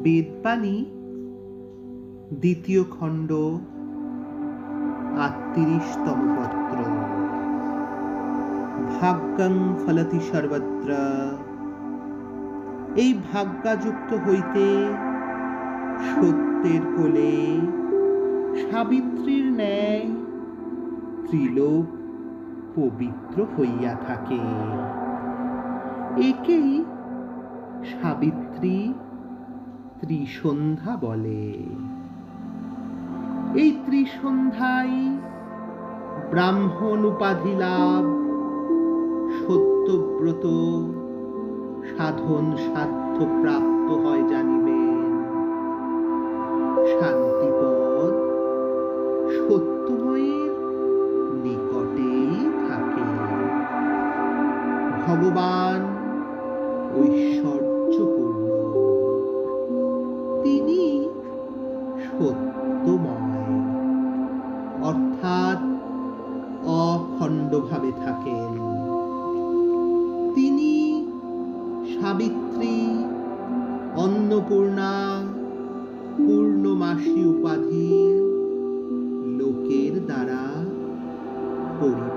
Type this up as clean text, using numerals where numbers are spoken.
বেদবাণী ২য় খণ্ড ৩৮তম পত্র। ভাগ্যং ফলতি সর্বত্র। এই ভাগ্যাযুক্ত হইতে সত্যের কোলে সাবিত্রীর ন্যায় ত্রিলোক পবিত্র হইয়া থাকে। একেই সাবিত্রী ত্রিসন্ধ্যা বলে। এই ত্রিসন্ধ্যায় ব্রাহ্মণ উপাধি লাভ, সত্যব্রত সাধন সাধ্য প্রাপ্ত হয় জানিবেন। শান্তিপদ সত্যময়ের নিকটেই থাকে। ভগবান ঐশ্বর্যপূর্ণ, তিনি সত্যময় অর্থাৎ অখণ্ডভাবে থাকেন। তিনি সাবিত্রী, অন্নপূর্ণা, পূর্ণমাসী উপাধি লোকের দ্বারা পরিচিত।